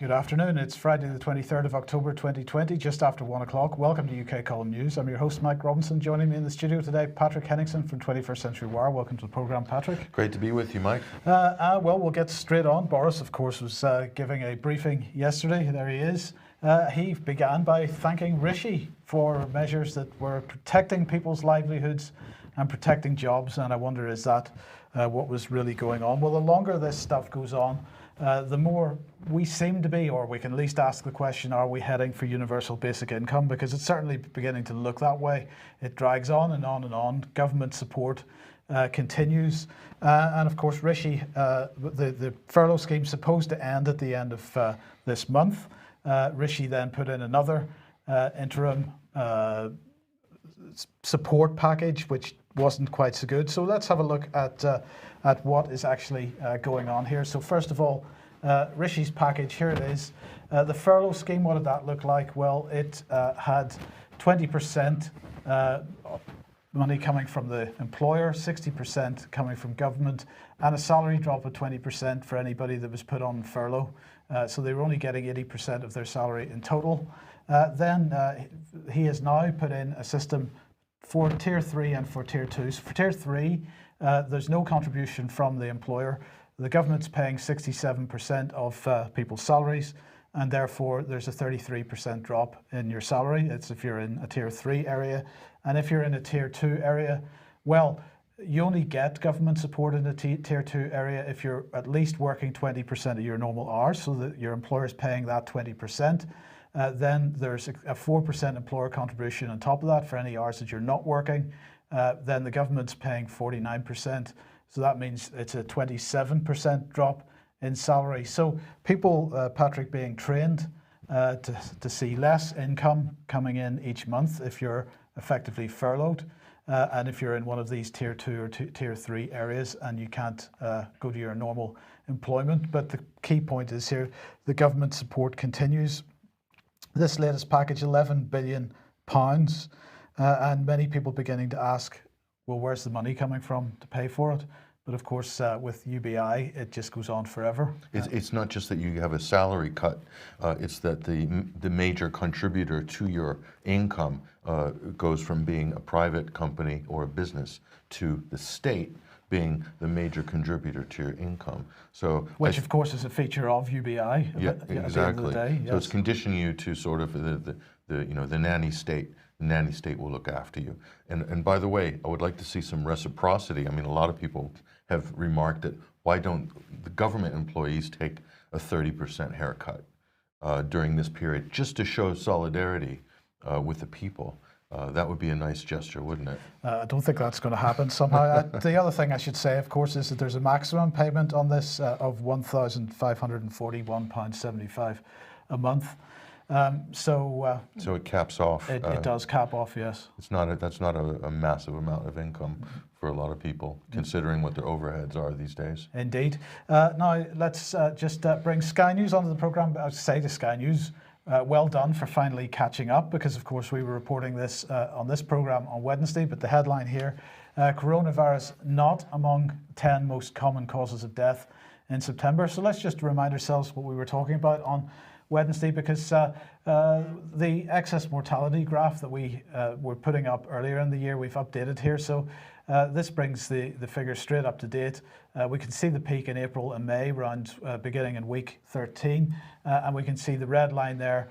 Good afternoon. It's Friday the 23rd of October 2020, just after 1 o'clock. Welcome to UK Column News. I'm your host, Mike Robinson. Joining me in the studio today, Patrick Henningsen from 21st Century Wire. Welcome to the programme, Patrick. Great to be with you, Mike. Well, we'll get straight on. Boris, of course, was giving a briefing yesterday. There he is. He began by thanking Rishi for measures that were protecting people's livelihoods and protecting jobs. And I wonder, is that what was really going on? Well, the longer this stuff goes on, the more we seem to be, or we can at least ask the question, are we heading for universal basic income? Because it's certainly beginning to look that way. It drags on and on and on. Government support continues. And of course, Rishi, the furlough scheme is supposed to end at the end of this month. Rishi then put in another interim support package, which wasn't quite so good. So let's have a look at what is actually going on here. So first of all, Rishi's package, here it is. The furlough scheme, what did that look like? Well, it had 20% money coming from the employer, 60% coming from government, and a salary drop of 20% for anybody that was put on furlough. So they were only getting 80% of their salary in total. Then he has now put in a system for Tier 3 and for Tier 2. So for Tier 3, there's no contribution from the employer. The government's paying 67% of people's salaries, and therefore there's a 33% drop in your salary. It's if you're in a Tier 3 area. And if you're in a Tier 2 area, well, you only get government support in a Tier 2 area if you're at least working 20% of your normal hours, so that your employer's paying that 20%. Then there's a 4% employer contribution on top of that for any hours that you're not working. Then the government's paying 49%. So that means it's a 27% drop in salary. So people, Patrick, being trained to see less income coming in each month if you're effectively furloughed. And if you're in one of these Tier 2 or Tier 3 areas and you can't go to your normal employment. But the key point is here, the government support continues. This latest package, £11 billion, and many people beginning to ask, well, where's the money coming from to pay for it? But of course, with UBI, it just goes on forever. It's not just that you have a salary cut, it's that the major contributor to your income goes from being a private company or a business to the state being the major contributor to your income. So, which of course is a feature of UBI. Yeah, at the end exactly. of the day, yes. So it's conditioning you to sort of the nanny state. The nanny state will look after you. And by the way, I would like to see some reciprocity. I mean, a lot of people have remarked that why don't the government employees take a 30% haircut during this period just to show solidarity with the people? That would be a nice gesture, wouldn't it? I don't think that's going to happen somehow. The other thing I should say, of course, is that there's a maximum payment on this of £1,541.75 a month. So it caps off. It does cap off, yes. That's not a massive amount of income for a lot of people, considering what their overheads are these days. Indeed. Now let's just bring Sky News onto the programme. I would say to Sky News, well done for finally catching up, because of course we were reporting this on this programme on Wednesday, but the headline here, coronavirus not among 10 most common causes of death in September. So let's just remind ourselves what we were talking about on Wednesday, because the excess mortality graph that we were putting up earlier in the year, we've updated here. So this brings the figures straight up to date. We can see the peak in April and May, around beginning in week 13, and we can see the red line there,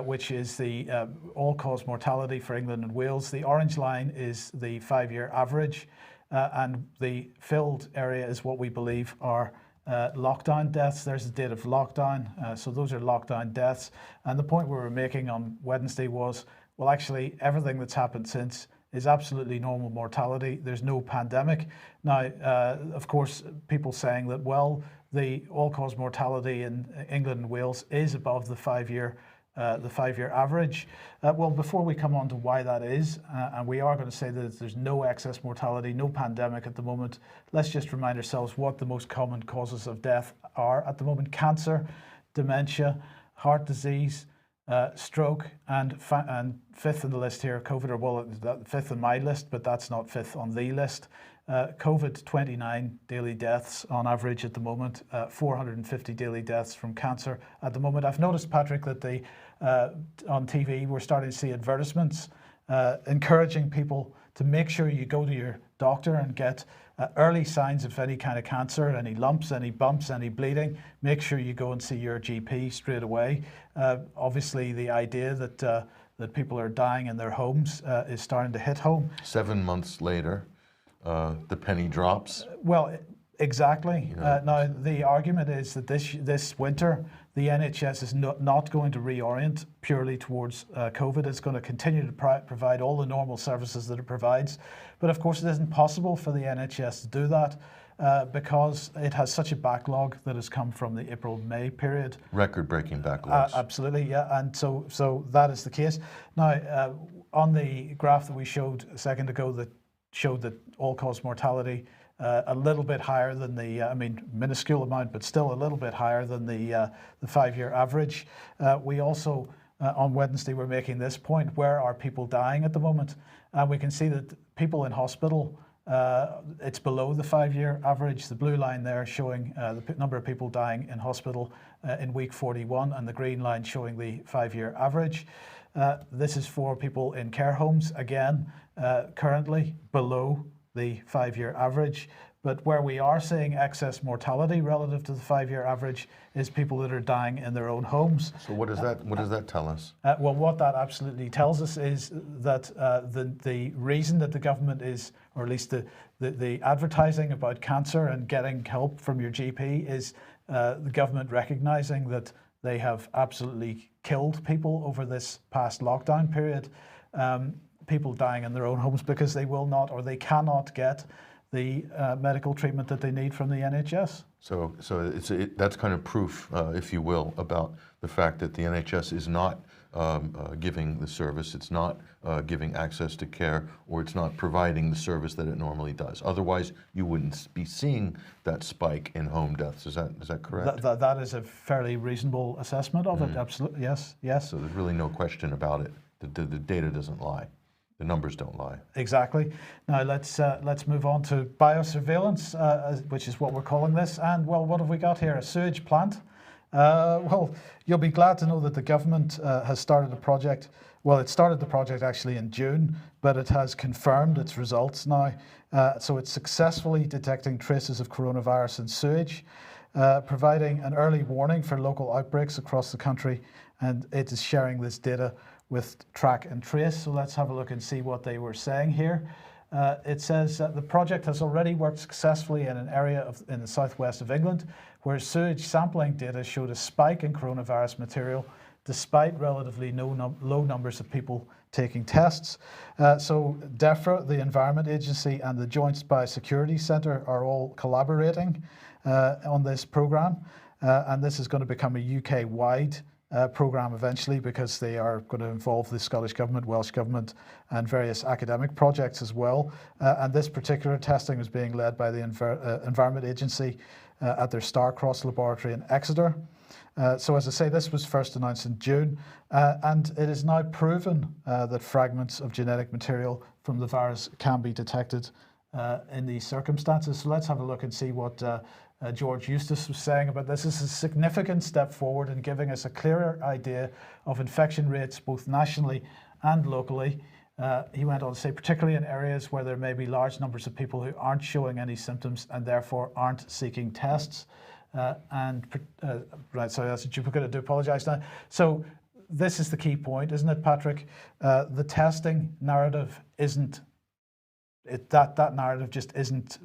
which is the all-cause mortality for England and Wales. The orange line is the 5-year average, and the filled area is what we believe are lockdown deaths. There's the date of lockdown. So those are lockdown deaths. And the point we were making on Wednesday was, well, actually, everything that's happened since is absolutely normal mortality. There's no pandemic. Now, of course, people saying that, well, the all-cause mortality in England and Wales is above the 5-year average. Well, before we come on to why that is, and we are going to say that there's no excess mortality, no pandemic at the moment, let's just remind ourselves what the most common causes of death are at the moment: cancer, dementia, heart disease, stroke, and fifth in the list here, COVID, or well, fifth on my list, but that's not fifth on the list. COVID, 29 daily deaths on average at the moment, 450 daily deaths from cancer at the moment. I've noticed, Patrick, that on TV we're starting to see advertisements encouraging people to make sure you go to your doctor and get early signs of any kind of cancer, any lumps, any bumps, any bleeding. Make sure you go and see your GP straight away. Obviously, the idea that people are dying in their homes is starting to hit home. 7 months later, the penny drops. Well, exactly. Now, the argument is that this winter, the NHS is not going to reorient purely towards COVID. It's going to continue to provide all the normal services that it provides. But of course, it isn't possible for the NHS to do that because it has such a backlog that has come from the April-May period. Record-breaking backlogs. Absolutely, yeah. And so that is the case. Now, on the graph that we showed a second ago that showed that all-cause mortality a little bit higher than minuscule amount, but still a little bit higher than the 5-year average. We also, on Wednesday, were making this point, where are people dying at the moment? And we can see that people in hospital, it's below the 5-year average. The blue line there showing the number of people dying in hospital in week 41, and the green line showing the 5-year average. This is for people in care homes, again, currently below the 5-year average. But where we are seeing excess mortality relative to the 5-year average is people that are dying in their own homes. So what does that tell us? Well, what that absolutely tells us is that the reason that the government is, or at least the advertising about cancer and getting help from your GP is the government recognising that they have absolutely killed people over this past lockdown period. People dying in their own homes because they will not, or they cannot get the medical treatment that they need from the NHS. So that's kind of proof, if you will, about the fact that the NHS is not giving the service, it's not giving access to care, or it's not providing the service that it normally does. Otherwise, you wouldn't be seeing that spike in home deaths. Is that correct? That is a fairly reasonable assessment of it. Absolutely, yes. So there's really no question about it. The data doesn't lie. The numbers don't lie. Exactly. Now let's move on to biosurveillance, which is what we're calling this. And well, what have we got here? A sewage plant. Well, you'll be glad to know that the government has started a project. Well, it started the project actually in June, but it has confirmed its results now. So it's successfully detecting traces of coronavirus in sewage, providing an early warning for local outbreaks across the country, and it is sharing this data with Track and Trace. So let's have a look and see what they were saying here. It says that the project has already worked successfully in an area in the southwest of England where sewage sampling data showed a spike in coronavirus material despite relatively low numbers of people taking tests. So DEFRA, the Environment Agency, and the Joint Biosecurity Centre are all collaborating on this programme, and this is going to become a UK-wide programme eventually, because they are going to involve the Scottish Government, Welsh Government, and various academic projects as well. And this particular testing is being led by the Environment Agency at their Starcross laboratory in Exeter. So as I say, this was first announced in June, and it is now proven that fragments of genetic material from the virus can be detected in these circumstances. So let's have a look and see what George Eustace was saying about this. This is a significant step forward in giving us a clearer idea of infection rates both nationally and locally. He went on to say, particularly in areas where there may be large numbers of people who aren't showing any symptoms and therefore aren't seeking tests. Right, sorry, that's a duplicate. I do apologise now. So this is the key point, isn't it, Patrick? The testing narrative isn't, that narrative just isn't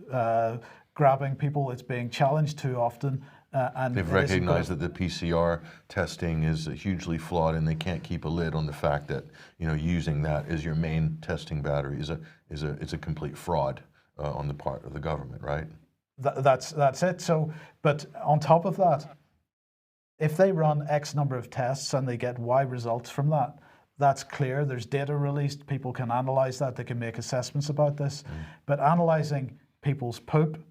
grabbing people. It's being challenged too often. And they've recognized that the PCR testing is hugely flawed, and they can't keep a lid on the fact that using that as your main testing battery is a complete fraud on the part of the government, right? That's it. So, but on top of that, if they run X number of tests and they get Y results from that, that's clear. There's data released. People can analyze that. They can make assessments about this. But analyzing people's poop,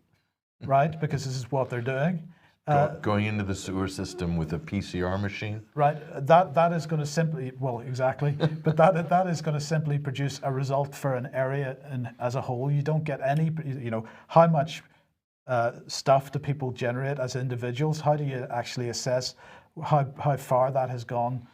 right? Because this is what they're doing. Going into the sewer system with a PCR machine? Right, that is going to simply, well, exactly, but that is going to simply produce a result for an area as a whole. You don't get any, how much stuff do people generate as individuals? How do you actually assess how far that has gone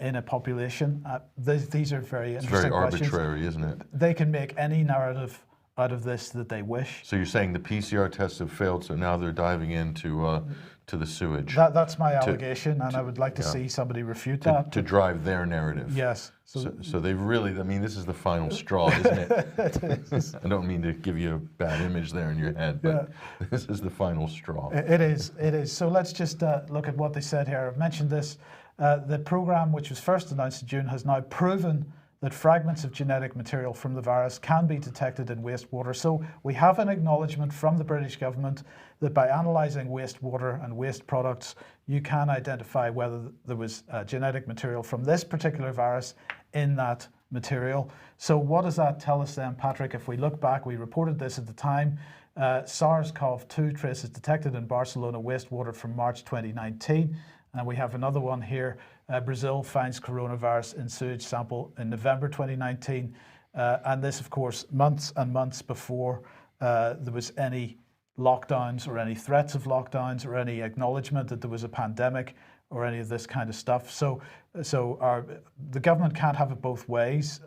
in a population? These are very interesting questions. It's very arbitrary, isn't it? They can make any narrative out of this that they wish. So you're saying the PCR tests have failed, so now they're diving into to the sewage. That's my allegation, and I would like to see somebody refute that. To drive their narrative. Yes. So they've really, I mean, this is the final straw, isn't it? It is. I don't mean to give you a bad image there in your head, but this is the final straw. It is. So let's just look at what they said here. I've mentioned this. The program, which was first announced in June, has now proven that fragments of genetic material from the virus can be detected in wastewater. So we have an acknowledgement from the British government that by analysing wastewater and waste products, you can identify whether there was genetic material from this particular virus in that material. So what does that tell us then, Patrick? If we look back, we reported this at the time, SARS-CoV-2 traces detected in Barcelona wastewater from March 2019. And we have another one here. Brazil finds coronavirus in sewage sample in November 2019. And this, of course, months and months before there was any lockdowns or any threats of lockdowns or any acknowledgement that there was a pandemic or any of this kind of stuff. So the government can't have it both ways.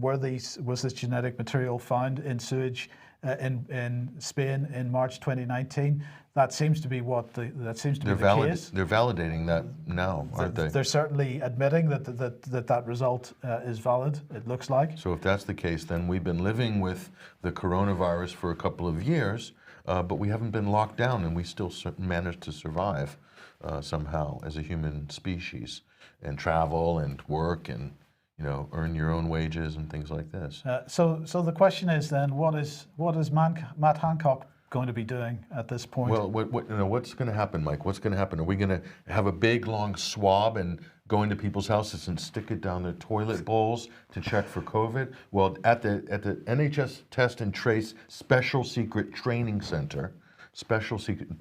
Was this genetic material found in sewage in Spain in March 2019? That seems to be the case. They're validating that now, aren't they? They're certainly admitting that result is valid, it looks like. So if that's the case, then we've been living with the coronavirus for a couple of years, but we haven't been locked down, and we still managed to survive somehow as a human species, and travel and work and earn your own wages and things like this. So the question is then, what is Matt Hancock going to be doing at this point? Well, what's going to happen, Mike? What's going to happen? Are we going to have a big long swab and go into people's houses and stick it down their toilet bowls to check for COVID? Well, at the NHS Test and Trace Special Secret Training Center,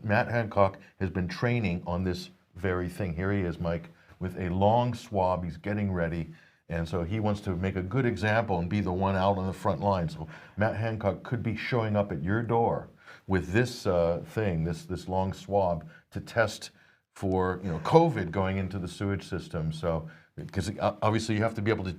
Matt Hancock has been training on this very thing. Here he is, Mike, with a long swab. He's getting ready. And so he wants to make a good example and be the one out on the front line. So Matt Hancock could be showing up at your door with this this long swab to test for COVID going into the sewage system. So because obviously you have to be able to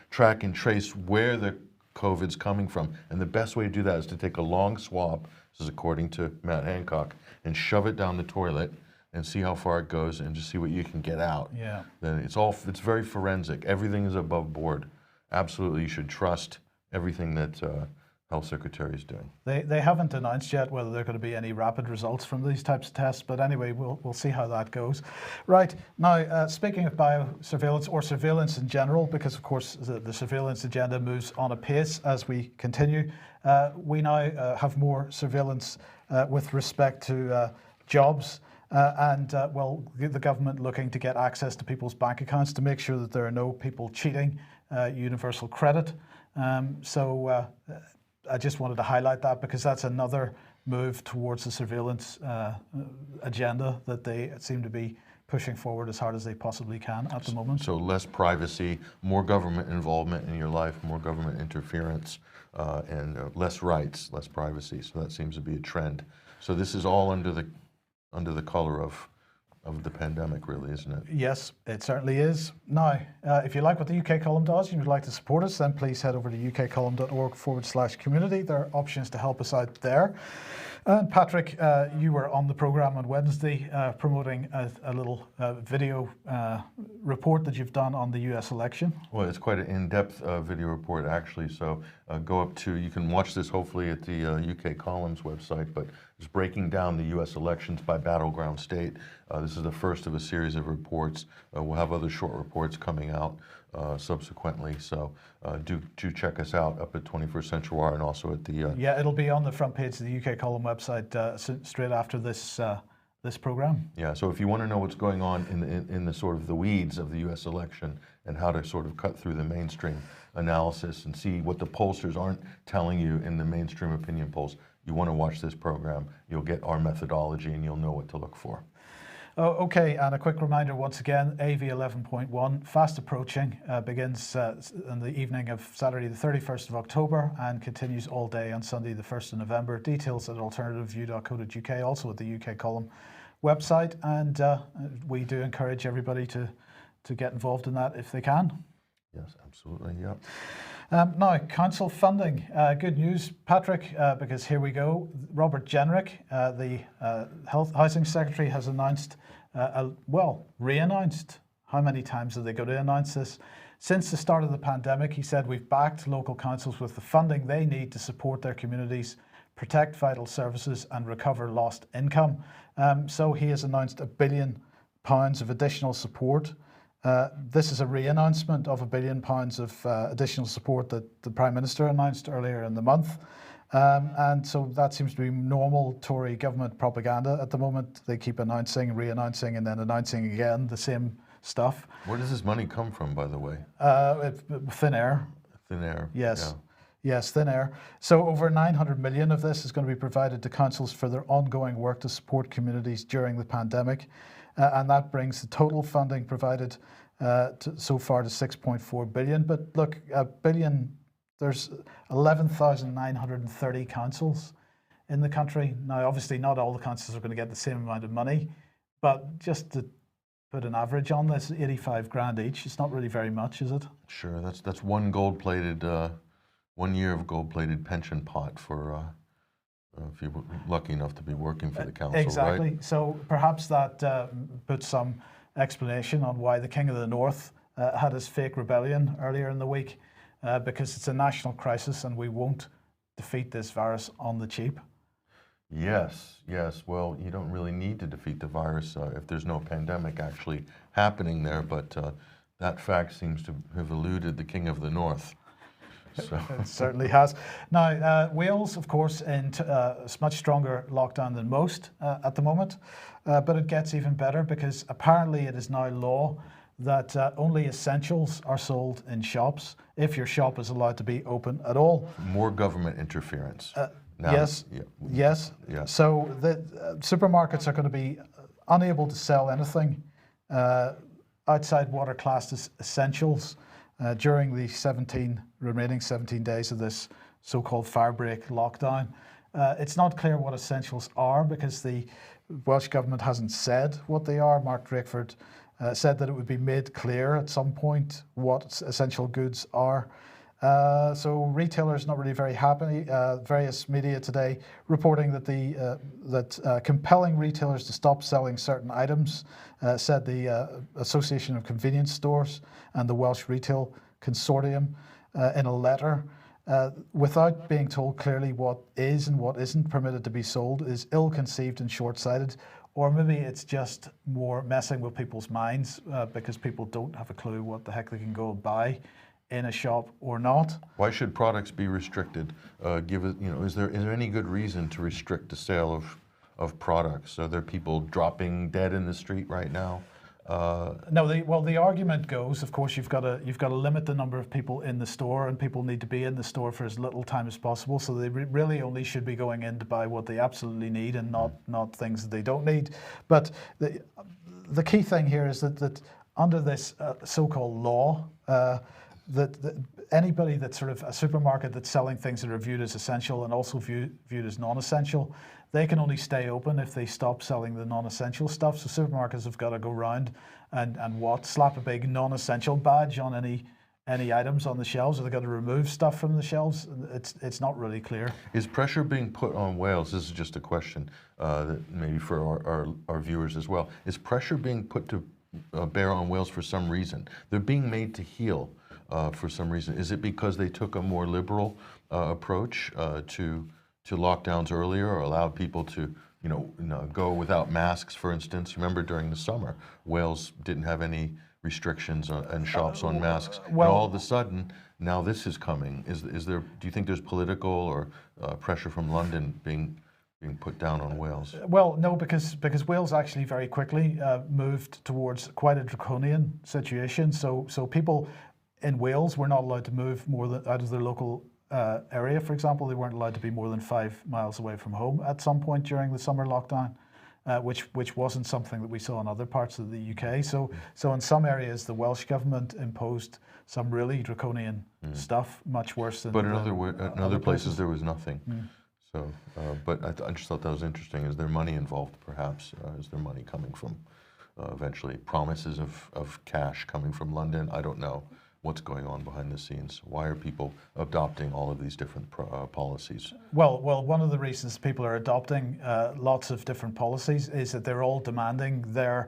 track and trace where the COVID's coming from, and the best way to do that is to take a long swab, this is according to Matt Hancock, and shove it down the toilet and see how far it goes and just see what you can get out. Yeah. Then it's very forensic. Everything is above board. Absolutely, you should trust everything that Health Secretary is doing. They haven't announced yet whether there are going to be any rapid results from these types of tests, but anyway, we'll see how that goes. Right, now speaking of biosurveillance or surveillance in general, because of course the surveillance agenda moves on apace as we continue, we now have more surveillance with respect to jobs. The government looking to get access to people's bank accounts to make sure that there are no people cheating universal credit. I just wanted to highlight that because that's another move towards the surveillance agenda that they seem to be pushing forward as hard as they possibly can at the moment. So less privacy, more government involvement in your life, more government interference, and less rights, less privacy. So that seems to be a trend. So this is all under the color of the pandemic, really, isn't it? Yes, it certainly is. Now, if you like what the UK Column does and you'd like to support us, then please head over to ukcolumn.org/community. There are options to help us out there. And Patrick, you were on the programme on Wednesday promoting a little video report that you've done on the US election. Well, it's quite an in-depth video report, actually. So you can watch this hopefully at the UK Columns website, but it's breaking down the US elections by battleground state. This is the first of a series of reports. We'll have other short reports coming out subsequently. So do check us out up at 21st Century Wire and also at the... Yeah, it'll be on the front page of the UK Column website straight after this program. Yeah, so if you want to know what's going on in the sort of the weeds of the U.S. election and how to sort of cut through the mainstream analysis and see what the pollsters aren't telling you in the mainstream opinion polls, you want to watch this program. You'll get our methodology and you'll know what to look for. Oh, okay, and a quick reminder once again, AV 11.1, fast approaching, begins in the evening of Saturday the 31st of October and continues all day on Sunday the 1st of November. Details at alternativeview.co.uk, also at the UK Column website, and we do encourage everybody to get involved in that if they can. Yes, absolutely, yeah. Now, council funding. Good news, Patrick, because here we go. Robert Jenrick, the Housing Secretary, has announced, re-announced. How many times are they going to announce this? Since the start of the pandemic, he said, we've backed local councils with the funding they need to support their communities, protect vital services and recover lost income. So he has announced £1 billion of additional support. This is a re-announcement of £1 billion of additional support that the Prime Minister announced earlier in the month. And so that seems to be normal Tory government propaganda at the moment. They keep announcing, re-announcing and then announcing again the same stuff. Where does this money come from, by the way? Thin air. Thin air. Yes. Yeah. Yes, thin air. So over 900 million of this is going to be provided to councils for their ongoing work to support communities during the pandemic. And that brings the total funding provided so far to 6.4 billion. But look, $1 billion, there's 11,930 councils in the country. Now, obviously, not all the councils are going to get the same amount of money, but just to put an average on this, 85 grand each. It's not really very much, is it? Sure, that's one gold-plated, 1 year of gold-plated pension pot for if you're lucky enough to be working for the council, exactly. Right? So perhaps that puts some explanation on why the King of the North had his fake rebellion earlier in the week, because it's a national crisis and we won't defeat this virus on the cheap. Yes. Well, you don't really need to defeat the virus if there's no pandemic actually happening there, but that fact seems to have eluded the King of the North. So. It certainly has. Now, Wales, of course, in a much stronger lockdown than most at the moment, but it gets even better because apparently it is now law that only essentials are sold in shops if your shop is allowed to be open at all. More government interference. Yes. So the supermarkets are going to be unable to sell anything outside what are classed as essentials during the remaining 17 days of this so-called firebreak lockdown. It's not clear what essentials are because the Welsh Government hasn't said what they are. Mark Drakeford said that it would be made clear at some point what essential goods are. So retailers not really very happy. Various media today reporting that compelling retailers to stop selling certain items, said the Association of Convenience Stores and the Welsh Retail Consortium in a letter, without being told clearly what is and what isn't permitted to be sold, is ill-conceived and short-sighted. Or maybe it's just more messing with people's minds because people don't have a clue what the heck they can go buy in a shop or not. Why should products be restricted? Is there any good reason to restrict the sale of products? Are there people dropping dead in the street right now? No. The argument goes, of course, you've got to limit the number of people in the store, and people need to be in the store for as little time as possible. So they really only should be going in to buy what they absolutely need, and not things that they don't need. But the key thing here is that under this so-called law, that anybody that's sort of a supermarket that's selling things that are viewed as essential and also viewed as non-essential, they can only stay open if they stop selling the non-essential stuff. So supermarkets have got to go round and slap a big non-essential badge on any items on the shelves, or they've got to remove stuff from the shelves. It's not really clear. Is pressure being put on Wales? This is just a question that maybe for our viewers as well. Is pressure being put to bear on Wales for some reason? They're being made to heal for some reason. Is it because they took a more liberal approach to lockdowns earlier, or allowed people to go without masks, for instance? Remember during the summer, Wales didn't have any restrictions and shops on masks. Well, and all of a sudden, now this is coming. Is there? Do you think there's political or pressure from London being put down on Wales? Well, no, because Wales actually very quickly moved towards quite a draconian situation. So people in Wales were not allowed to move more than out of their local area. For example, they weren't allowed to be more than 5 miles away from home at some point during the summer lockdown. which wasn't something that we saw in other parts of the UK. So in some areas, the Welsh government imposed some really draconian stuff, much worse than. But in other places, there was nothing. So, but I just thought that was interesting. Is there money involved, perhaps? Is there money coming from eventually promises of cash coming from London? I don't know what's going on behind the scenes. Why are people adopting all of these different policies? Well, one of the reasons people are adopting lots of different policies is that they're all demanding the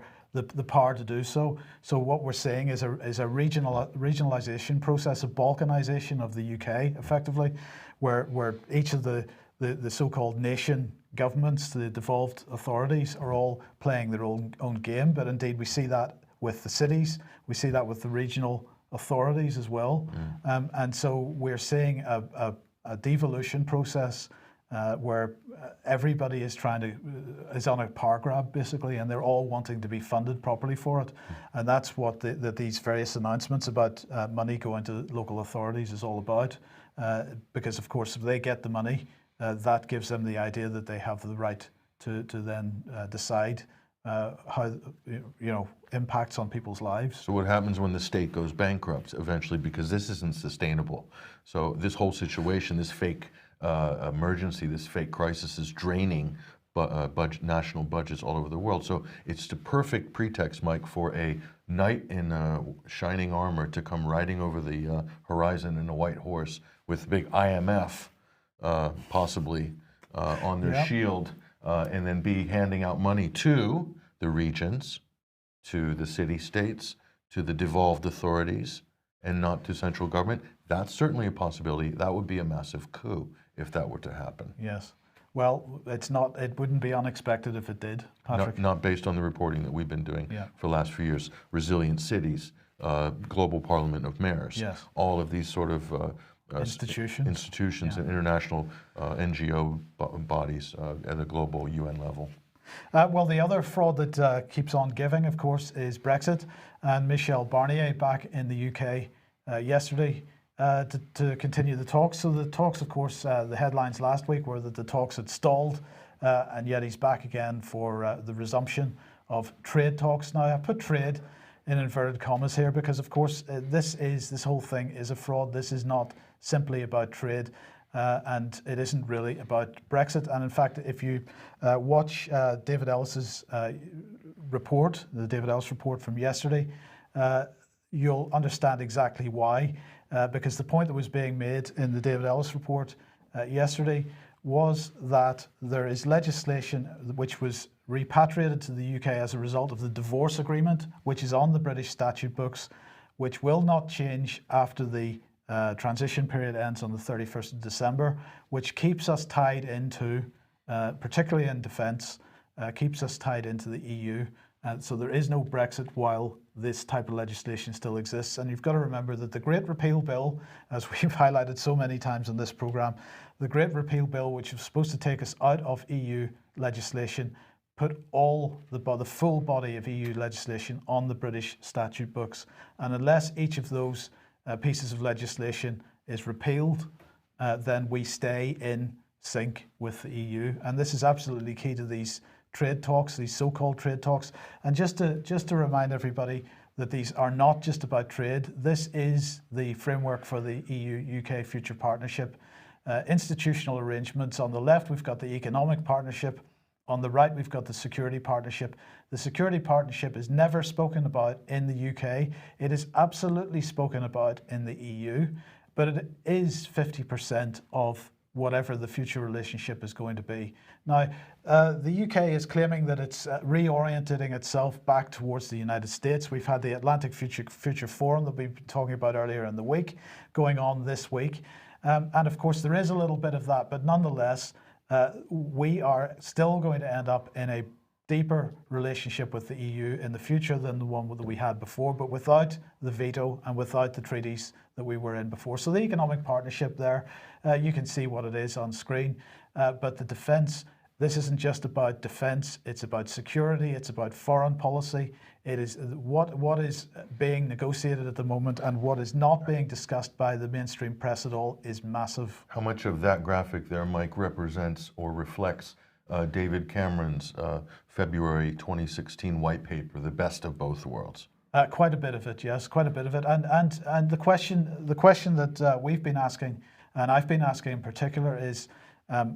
power to do so. So what we're seeing is a regionalisation process, a balkanisation of the UK, effectively, where each of the so-called nation governments, the devolved authorities, are all playing their own game. But indeed, we see that with the cities, we see that with the regional authorities as well. And so we're seeing a devolution process where everybody is is on a power grab, basically, and they're all wanting to be funded properly for it. And that's what these various announcements about money going to local authorities is all about. Because, of course, if they get the money, that gives them the idea that they have the right to then decide how, impacts on people's lives. So what happens when the state goes bankrupt eventually, because this isn't sustainable? So this whole situation, this fake emergency, this fake crisis is draining national budgets all over the world. So it's the perfect pretext, Mike, for a knight in shining armor to come riding over the horizon in a white horse with big IMF possibly on their shield, and then be handing out money to the regions, to the city-states, to the devolved authorities, and not to central government. That's certainly a possibility. That would be a massive coup if that were to happen. Yes. Well, it wouldn't be unexpected if it did, Patrick. Not based on the reporting that we've been doing for the last few years. Resilient cities, global parliament of mayors, all of these sort of institutions and international NGO bodies at a global UN level. Well, the other fraud that keeps on giving, of course, is Brexit. And Michel Barnier back in the UK yesterday to continue the talks. So the talks, of course, the headlines last week were that the talks had stalled, and yet he's back again for the resumption of trade talks. Now, I put trade in inverted commas here because, of course, this whole thing is a fraud. This is not simply about trade, and it isn't really about Brexit. And in fact, if you watch David Ellis's report, the David Ellis report from yesterday, you'll understand exactly why. Because the point that was being made in the David Ellis report yesterday was that there is legislation which was repatriated to the UK as a result of the divorce agreement, which is on the British statute books, which will not change after the transition period ends on the 31st of December, which keeps us tied into, particularly in defence, keeps us tied into the EU. So there is no Brexit while this type of legislation still exists. And you've got to remember that the Great Repeal Bill, as we've highlighted so many times on this programme, the Great Repeal Bill, which was supposed to take us out of EU legislation, put the full body of EU legislation on the British statute books. And unless each of those pieces of legislation is repealed, then we stay in sync with the EU. And this is absolutely key to these trade talks, these so-called trade talks. And just to remind everybody that these are not just about trade. This is the framework for the EU-UK future partnership. Institutional arrangements. On the left, we've got the economic partnership. On the right, we've got the security partnership. The security partnership is never spoken about in the UK. It is absolutely spoken about in the EU, but it is 50% of whatever the future relationship is going to be. Now, the UK is claiming that it's reorienting itself back towards the United States. We've had the Atlantic Future Forum that we've been talking about earlier in the week going on this week. And of course, there is a little bit of that, but nonetheless, we are still going to end up in a deeper relationship with the EU in the future than the one that we had before, but without the veto and without the treaties that we were in before. So the economic partnership there, you can see what it is on screen. But the defence, this isn't just about defence, it's about security, it's about foreign policy. It is what is being negotiated at the moment and what is not being discussed by the mainstream press at all is massive. How much of that graphic there, Mike, represents or reflects David Cameron's February 2016 white paper, The Best of Both Worlds? Quite a bit of it, yes, quite a bit of it. And the question that we've been asking, and I've been asking in particular, is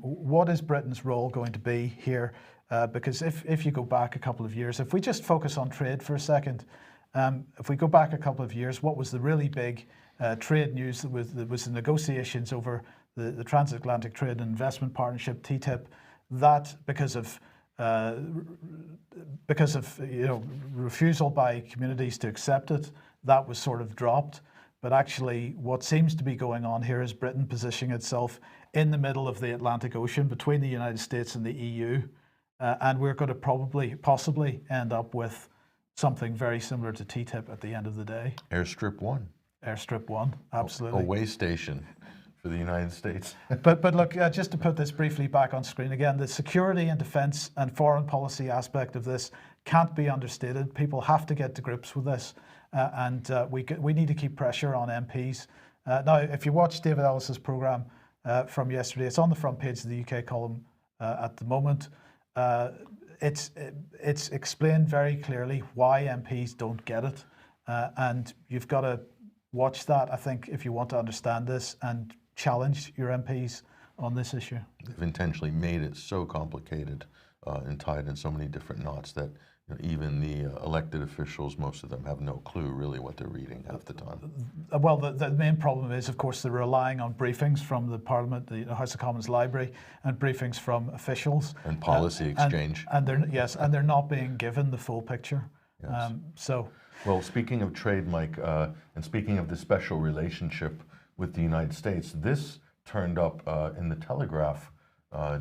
what is Britain's role going to be here? Because if you go back a couple of years, if we just focus on trade for a second, if we go back a couple of years, what was the really big trade news? That was the negotiations over the Transatlantic Trade and Investment Partnership, TTIP. That because of refusal by communities to accept it, that was sort of dropped. But actually, what seems to be going on here is Britain positioning itself in the middle of the Atlantic Ocean between the United States and the EU, and we're going to possibly end up with something very similar to TTIP at the end of the day. Airstrip 1. Airstrip 1, absolutely. A way station for the United States. But look, just to put this briefly back on screen again, the security and defence and foreign policy aspect of this can't be understated. People have to get to grips with this, and we need to keep pressure on MPs. Now, if you watch David Ellis's programme from yesterday, it's on the front page of the UK column at the moment. It's explained very clearly why MPs don't get it, and you've got to watch that, I think, if you want to understand this and challenge your MPs on this issue. They've intentionally made it so complicated and tied in so many different knots that even the elected officials, most of them have no clue really what they're reading half the time. Well, the main problem is, of course, they're relying on briefings from the Parliament, the House of Commons Library, and briefings from officials. And policy exchange. And they're not being given the full picture. Yes. So. Well, speaking of trade, Mike, and speaking of the special relationship with the United States, this turned up in the Telegraph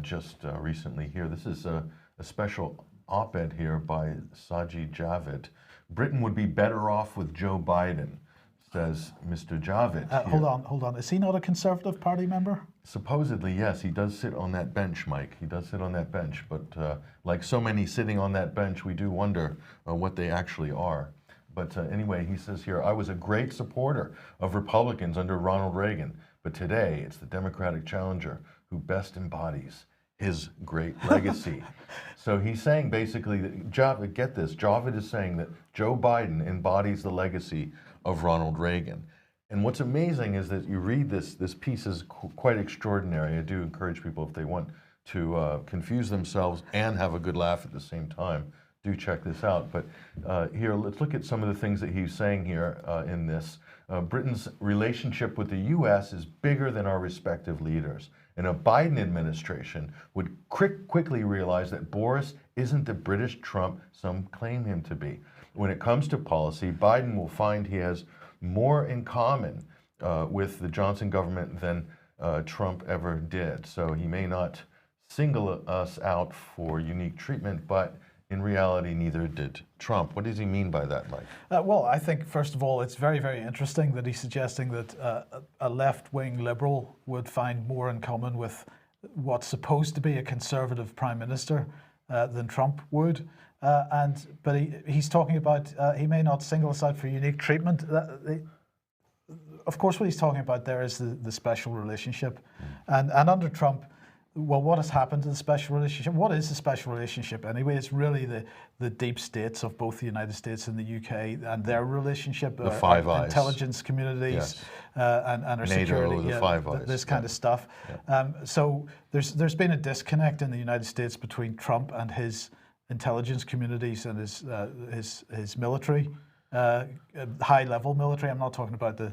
just recently here. This is a special op-ed here by Sajid Javid. Britain would be better off with Joe Biden, says Mr. Javid. Hold on. Is he not a Conservative Party member? Supposedly, yes. He does sit on that bench, Mike. He does sit on that bench. But like so many sitting on that bench, we do wonder what they actually are. But anyway, he says here, I was a great supporter of Republicans under Ronald Reagan, but today it's the Democratic challenger who best embodies his great legacy. So he's saying basically that, Javid, get this, Javid is saying that Joe Biden embodies the legacy of Ronald Reagan. And what's amazing is that you read this piece is quite extraordinary. I do encourage people, if they want to confuse themselves and have a good laugh at the same time, do check this out. But here, let's look at some of the things that he's saying here in this. Britain's relationship with the U.S. is bigger than our respective leaders. And a Biden administration would quickly realize that Boris isn't the British Trump some claim him to be. When it comes to policy, Biden will find he has more in common with the Johnson government than Trump ever did. So he may not single us out for unique treatment, but in reality, neither did Trump. What does he mean by that, Mike? Well, I think, first of all, it's very, very interesting that he's suggesting that a left-wing liberal would find more in common with what's supposed to be a conservative prime minister than Trump would. But he's talking about he may not single us out for unique treatment. Of course, what he's talking about there is the special relationship. And under Trump, well, what has happened to the special relationship? What is the special relationship anyway? It's really the deep states of both the United States and the UK and their relationship. The Five Eyes. Intelligence communities, yes. And our NATO, security. the Five Eyes. This kind of stuff. Yeah. So there's been a disconnect in the United States between Trump and his intelligence communities and his military. High-level military. I'm not talking about the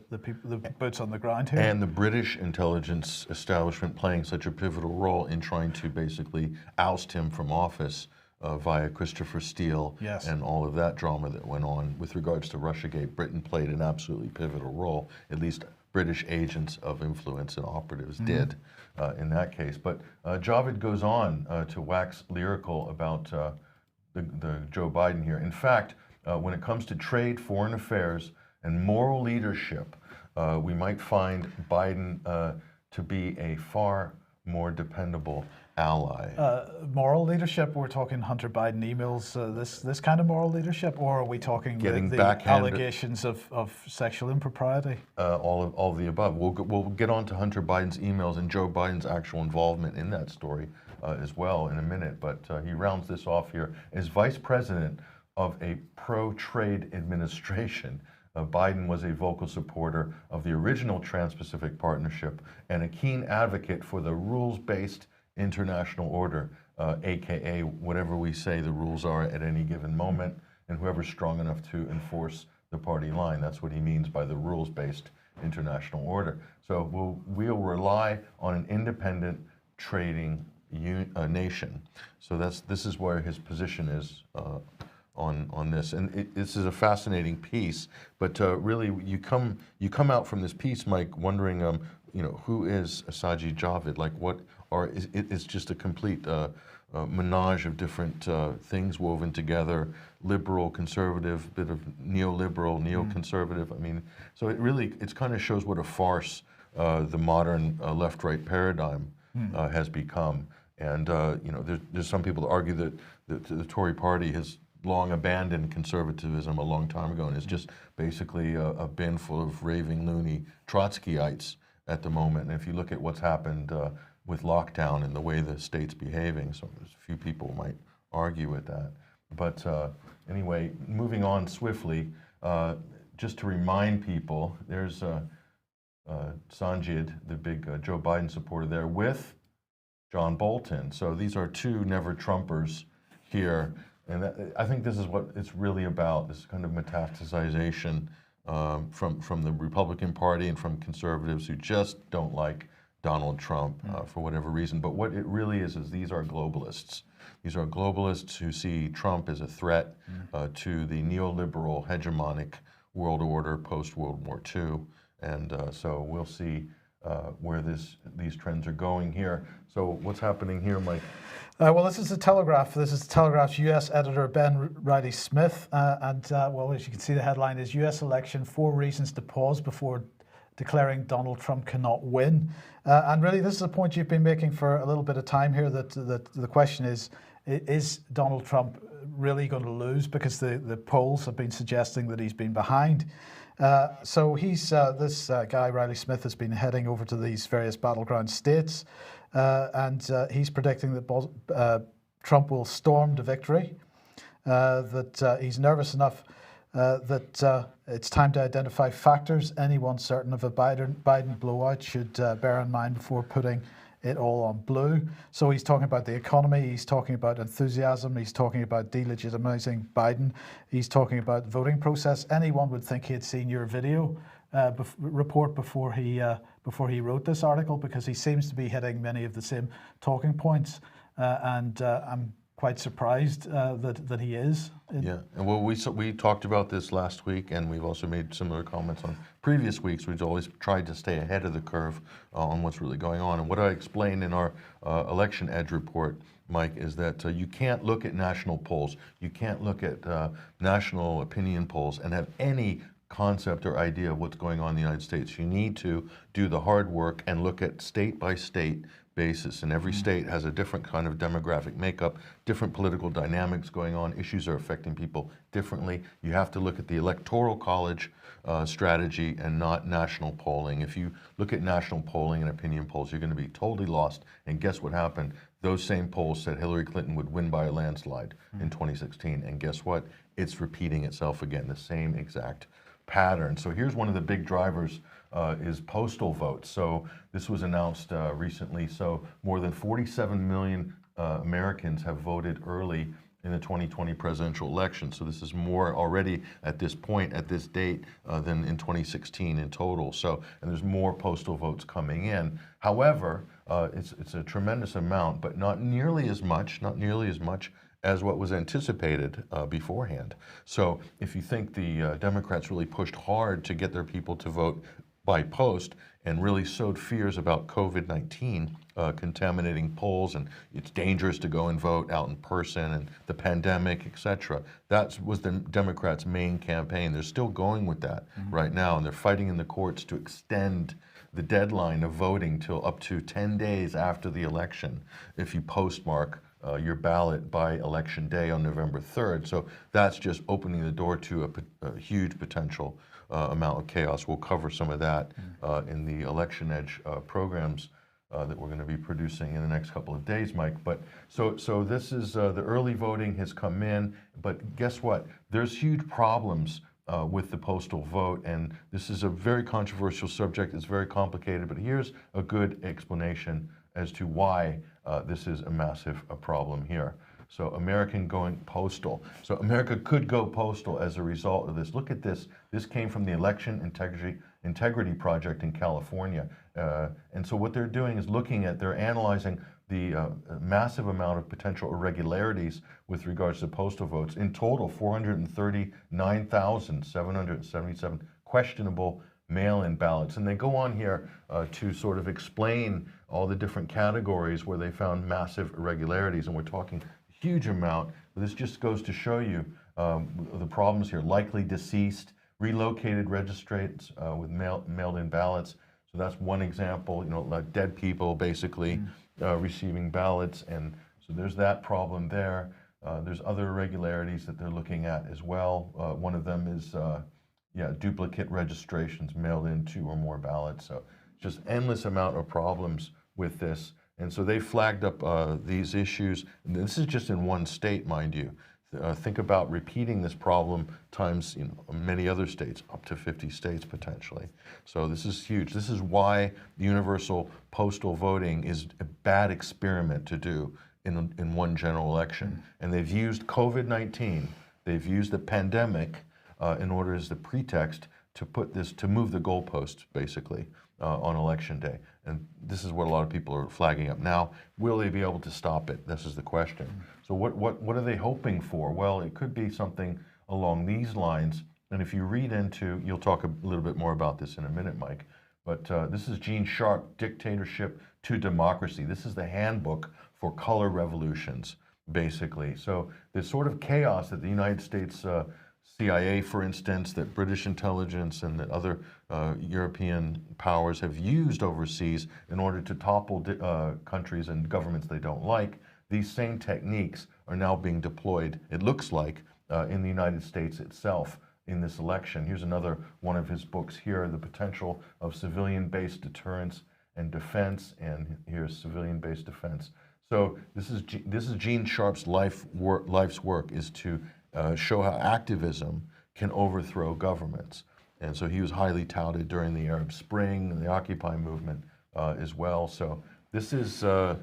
boots on the ground here. And the British intelligence establishment playing such a pivotal role in trying to basically oust him from office via Christopher Steele, yes. And all of that drama that went on with regards to Russiagate. Britain played an absolutely pivotal role, at least British agents of influence and operatives did in that case. But Javid goes on to wax lyrical about the Joe Biden here. In fact, when it comes to trade, foreign affairs, and moral leadership, we might find Biden to be a far more dependable ally? Moral leadership, we're talking Hunter Biden emails, this kind of moral leadership, or are we talking the allegations of sexual impropriety? All of the above. We'll get on to Hunter Biden's emails and Joe Biden's actual involvement in that story as well in a minute, but he rounds this off here. As vice president of a pro-trade administration, Biden was a vocal supporter of the original Trans-Pacific Partnership and a keen advocate for the rules-based international order, aka whatever we say the rules are at any given moment, and whoever's strong enough to enforce the party line. That's what he means by the rules-based international order. So we'll rely on an independent trading nation. So this is where his position is on this, and this is a fascinating piece. But really, you come out from this piece, Mike, wondering, who is Sajid Javid? Like, what are it's just a complete menage of different things woven together: liberal, conservative, bit of neoliberal, neoconservative. I mean, so it kind of shows what a farce the modern left-right paradigm has become. And there's some people that argue that the Tory party has long abandoned conservatism a long time ago and is just basically a bin full of raving loony Trotskyites at the moment. And if you look at what's happened with lockdown and the way the state's behaving, so a few people might argue with that. But anyway, moving on swiftly, just to remind people, there's Sanjid, the big Joe Biden supporter there, with John Bolton. So these are two never-Trumpers here. And I think this is what it's really about, this kind of metastasization from the Republican Party and from conservatives who just don't like Donald Trump for whatever reason. But what it really is these are globalists. These are globalists who see Trump as a threat to the neoliberal hegemonic world order post-World War II. And so we'll see where these trends are going here. So what's happening here, Mike? Well, this is the Telegraph. This is the Telegraph's U.S. editor, Ben Riley-Smith. Well, as you can see, the headline is U.S. election, 4 reasons to pause before declaring Donald Trump cannot win. And really, this is a point you've been making for a little bit of time here, that the question is Donald Trump really going to lose? Because the polls have been suggesting that he's been behind. So this guy, Riley-Smith, has been heading over to these various battleground states, and he's predicting that Trump will storm to victory, that he's nervous enough that it's time to identify factors anyone certain of a Biden blowout should bear in mind before putting it all on blue. So he's talking about the economy, he's talking about enthusiasm, he's talking about delegitimizing Biden, he's talking about the voting process. Anyone would think he had seen your video report before he wrote this article, because he seems to be hitting many of the same talking points, and I'm quite surprised that he is. Yeah, and well, we talked about this last week, and we've also made similar comments on previous weeks. We've always tried to stay ahead of the curve on what's really going on. And what I explained in our Election Edge report, Mike, is that you can't look at national polls, you can't look at national opinion polls and have any concept or idea of what's going on in the United States. You need to do the hard work and look at state by state basis, and every state has a different kind of demographic makeup, different political dynamics going on. Issues are affecting people differently. You have to look at the Electoral College strategy and not national polling. If you look at national polling and opinion polls, you're going to be totally lost. And guess what happened? Those same polls said Hillary Clinton would win by a landslide in 2016, and guess what? It's repeating itself again, the same exact pattern. So here's one of the big drivers is postal votes. So this was announced recently. So more than 47 million Americans have voted early in the 2020 presidential election. So this is more already at this point, at this date, than in 2016 in total. So, and there's more postal votes coming in. However, it's a tremendous amount, but not nearly as much as what was anticipated beforehand. So if you think the Democrats really pushed hard to get their people to vote by post and really sowed fears about COVID-19 contaminating polls, and it's dangerous to go and vote out in person, and the pandemic, etc. That was the Democrats' main campaign. They're still going with that right now, and they're fighting in the courts to extend the deadline of voting till up to 10 days after the election if you postmark your ballot by election day on November 3rd. So that's just opening the door to a huge potential amount of chaos. We'll cover some of that in the Election Edge programs that we're going to be producing in the next couple of days, Mike. But so this is the early voting has come in, but guess what? There's huge problems with the postal vote, and this is a very controversial subject. It's very complicated, but here's a good explanation as to why this is a massive problem here. So American going postal. So America could go postal as a result of this. Look at this. This came from the Election Integrity Project in California. And so what they're doing is they're analyzing the massive amount of potential irregularities with regards to postal votes. In total, 439,777 questionable mail-in ballots. And they go on here to sort of explain all the different categories where they found massive irregularities. And we're talking a huge amount. This just goes to show you the problems here. Likely deceased, relocated registrants with mailed-in ballots. So that's one example, like dead people basically receiving ballots. And so there's that problem there. There's other irregularities that they're looking at as well. One of them is duplicate registrations, mailed in 2 or more ballots. So just endless amount of problems with this. And so they flagged up these issues. And this is just in one state, mind you. Think about repeating this problem times many other states, up to 50 states potentially. So this is huge. This is why universal postal voting is a bad experiment to do in one general election. And they've used COVID-19, they've used the pandemic in order as the pretext to move the goalposts basically on election day. And this is what a lot of people are flagging up. Now, will they be able to stop it? This is the question. So what are they hoping for? Well, it could be something along these lines. And if you read into, you'll talk a little bit more about this in a minute, Mike, but this is Gene Sharp, Dictatorship to Democracy. This is the handbook for color revolutions, basically. So this sort of chaos that the United States CIA, for instance, that British intelligence and that other European powers have used overseas in order to topple countries and governments they don't like, these same techniques are now being deployed, it looks like, in the United States itself in this election. Here's another one of his books here, The Potential of Civilian-Based Deterrence and Defense, and here's Civilian-Based Defense. So this is Gene Sharp's life's work, is to show how activism can overthrow governments. And so he was highly touted during the Arab Spring and the Occupy movement as well. So this is a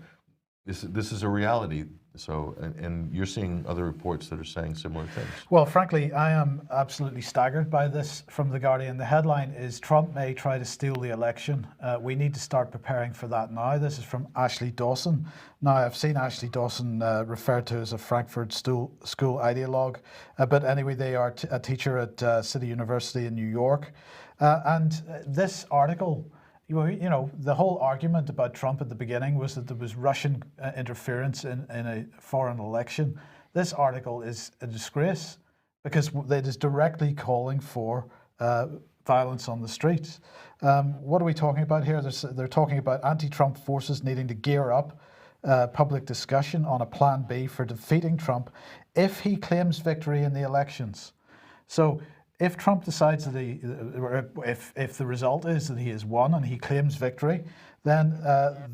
reality. So, and you're seeing other reports that are saying similar things. Well, frankly, I am absolutely staggered by this from The Guardian. The headline is, Trump may try to steal the election. We need to start preparing for that now. This is from Ashley Dawson. Now, I've seen Ashley Dawson referred to as a Frankfurt school ideologue. But anyway, they are a teacher at City University in New York. And this article, the whole argument about Trump at the beginning was that there was Russian interference in a foreign election. This article is a disgrace because it is directly calling for violence on the streets. What are we talking about here? They're talking about anti-Trump forces needing to gear up public discussion on a plan B for defeating Trump if he claims victory in the elections. So if Trump decides that if the result is that he has won and he claims victory, then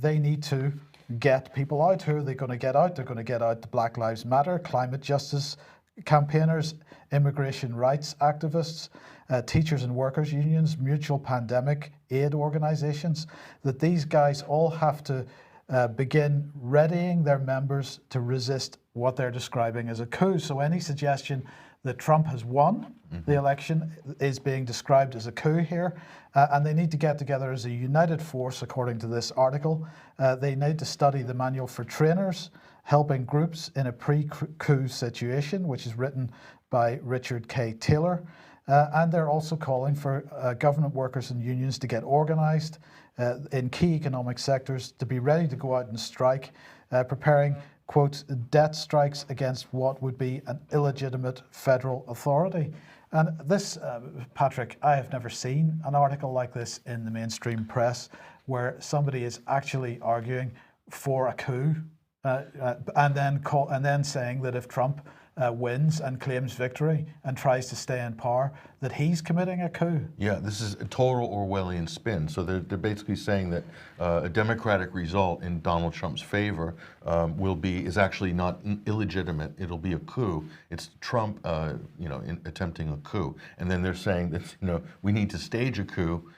they need to get people out. Who are they going to get out? They're going to get out the Black Lives Matter, climate justice campaigners, immigration rights activists, teachers and workers unions, mutual pandemic aid organizations, that these guys all have to begin readying their members to resist what they're describing as a coup. So any suggestion that Trump has won the election is being described as a coup here, and they need to get together as a united force, according to this article. They need to study the manual for trainers, helping groups in a pre-coup situation, which is written by Richard K. Taylor. And they're also calling for government workers and unions to get organized in key economic sectors, to be ready to go out and strike, preparing quote, debt strikes against what would be an illegitimate federal authority. And this, Patrick, I have never seen an article like this in the mainstream press where somebody is actually arguing for a coup and then saying that if Trump wins and claims victory and tries to stay in power, that he's committing a coup. Yeah, this is a total Orwellian spin. So they're basically saying that a Democratic result in Donald Trump's favor is actually not illegitimate. It'll be a coup. It's Trump, attempting a coup, and then they're saying that we need to stage a coup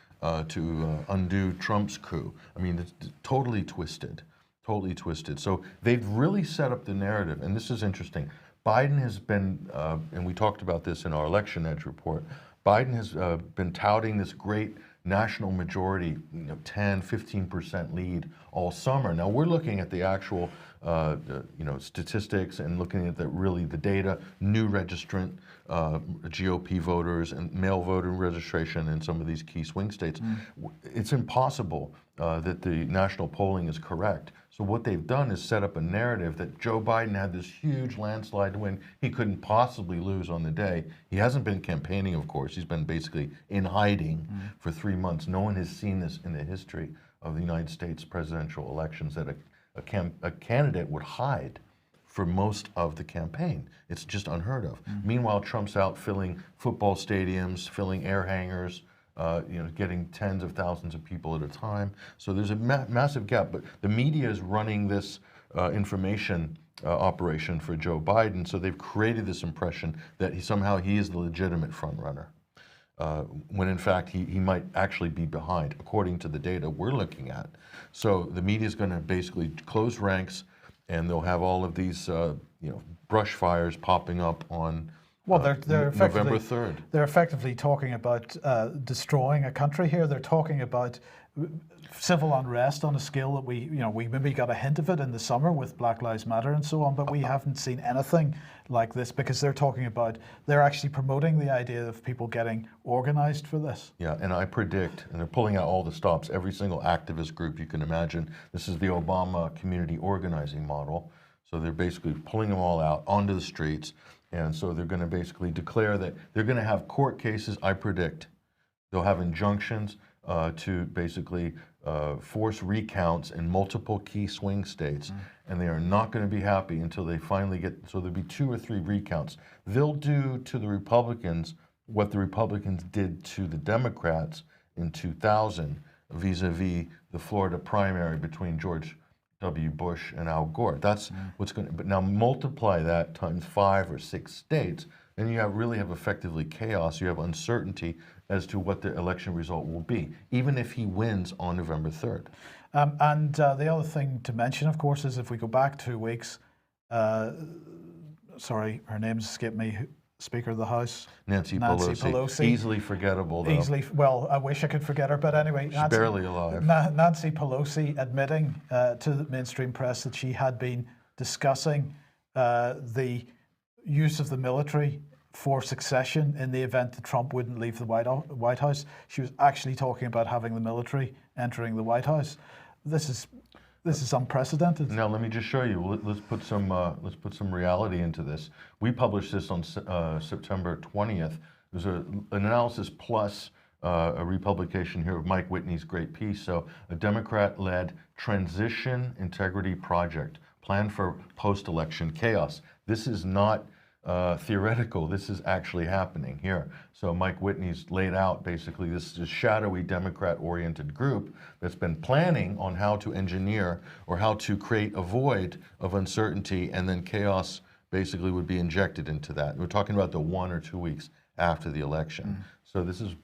to undo Trump's coup. I mean, it's totally twisted, totally twisted. So they've really set up the narrative, and this is interesting. Biden has been, and we talked about this in our Election Edge report, Biden has been touting this great national majority, 10, 15% lead all summer. Now we're looking at the actual, statistics and looking at the data, new registrant GOP voters and mail voter registration in some of these key swing states. It's impossible that the national polling is correct. So what they've done is set up a narrative that Joe Biden had this huge landslide win. He couldn't possibly lose on the day. He hasn't been campaigning, of course. He's been basically in hiding for 3 months. No one has seen this in the history of the United States presidential elections, that a candidate would hide for most of the campaign. It's just unheard of. Meanwhile, Trump's out filling football stadiums, filling air hangars, getting tens of thousands of people at a time. So there's a massive gap, but the media is running this information operation for Joe Biden, so they've created this impression that he is the legitimate frontrunner, when in fact he might actually be behind, according to the data we're looking at. So the media is going to basically close ranks, and they'll have all of these brush fires popping up on they're November 3rd. They're effectively talking about destroying a country here. They're talking about civil unrest on a scale that we maybe got a hint of it in the summer with Black Lives Matter and so on, but we haven't seen anything like this, because they're actually promoting the idea of people getting organized for this. Yeah, and I predict, and they're pulling out all the stops, every single activist group you can imagine. This is the Obama community organizing model. So they're basically pulling them all out onto the streets. And so they're going to basically declare that they're going to have court cases, I predict. They'll have injunctions to basically force recounts in multiple key swing states. And they are not going to be happy until they finally so there'll be 2 or 3 recounts. They'll do to the Republicans what the Republicans did to the Democrats in 2000 vis-a-vis the Florida primary between George W. Bush and Al Gore. That's what's going to, but now multiply that times 5 or 6 states, and you really have effectively chaos. You have uncertainty as to what the election result will be, even if he wins on November 3rd. And the other thing to mention, of course, is if we go back 2 weeks, sorry, her name's escaped me, Speaker of the House. Nancy Pelosi. Easily forgettable, though. Well, I wish I could forget her, but anyway. She's barely alive. Nancy Pelosi admitting to the mainstream press that she had been discussing the use of the military for succession in the event that Trump wouldn't leave the White House. She was actually talking about having the military entering the White House. This is unprecedented. Now let me just show you. Let's put some reality into this. We published this on September 20th. There's an analysis plus a republication here of Mike Whitney's great piece. So a Democrat-led transition integrity project planned for post-election chaos. This is not theoretical. This is actually happening here. So Mike Whitney's laid out basically this is a shadowy Democrat-oriented group that's been planning on how to engineer or how to create a void of uncertainty, and then chaos basically would be injected into that. We're talking about the 1 or 2 weeks after the election. So this is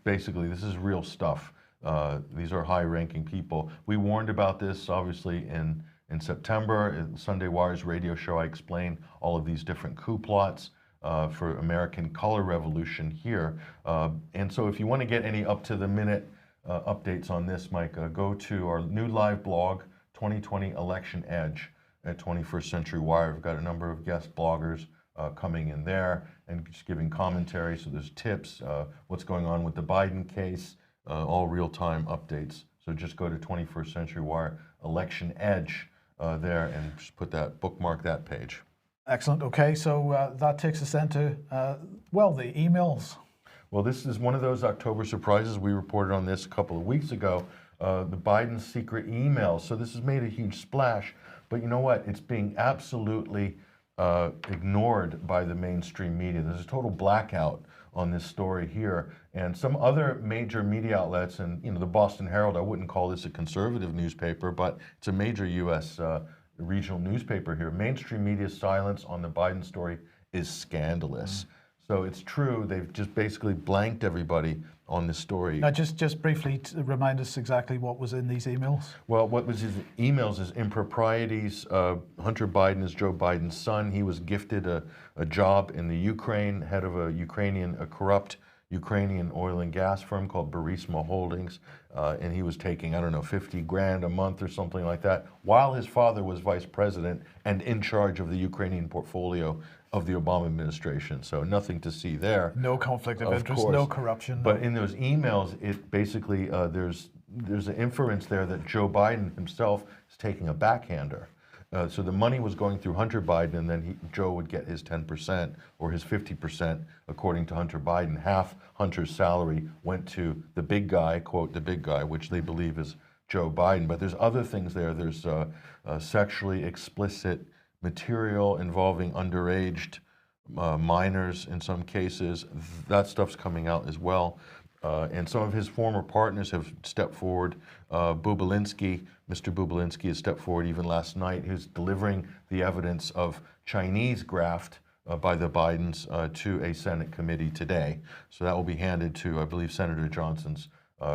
real stuff. These are high-ranking people. We warned about this obviously in September. In Sunday Wire's radio show, I explained all of these different coup plots for American color revolution here. And so if you want to get any up-to-the-minute updates on this, Mike, go to our new live blog, 2020 Election Edge at 21st Century Wire. We've got a number of guest bloggers coming in there and just giving commentary. So there's tips, what's going on with the Biden case, all real-time updates. So just go to 21st Century Wire Election Edge there and just bookmark that page. Excellent. Okay, so that takes us into, well, the emails. Well, this is one of those October surprises. We reported on this a couple of weeks ago, the Biden secret emails. So this has made a huge splash, but you know what? It's being absolutely ignored by the mainstream media. There's a total blackout on this story here, and some other major media outlets, and the Boston Herald, I wouldn't call this a conservative newspaper, but it's a major U.S. Regional newspaper here. Mainstream media's silence on the Biden story is scandalous. So it's true, they've just basically blanked everybody on this story. Now, just briefly remind us exactly what was in these emails. Well, what was his emails is improprieties. Hunter Biden is Joe Biden's son. He was gifted a job in the Ukraine, head of a corrupt Ukrainian oil and gas firm called Burisma Holdings, and he was taking, I don't know, 50 grand a month or something like that, while his father was vice president and in charge of the Ukrainian portfolio of the Obama administration. So nothing to see there. No conflict of interest, course. no corruption. But in those emails, it basically, there's an inference there that Joe Biden himself is taking a backhander. So the money was going through Hunter Biden, and then Joe would get his 10% or his 50%, according to Hunter Biden. Half Hunter's salary went to the big guy, quote, the big guy, which they believe is Joe Biden. But there's other things there. There's sexually explicit material involving underaged minors in some cases. That stuff's coming out as well. And some of his former partners have stepped forward. Mr. Bubelinski has stepped forward even last night. He's delivering the evidence of Chinese graft by the Bidens to a Senate committee today. So that will be handed to, I believe, Senator Johnson's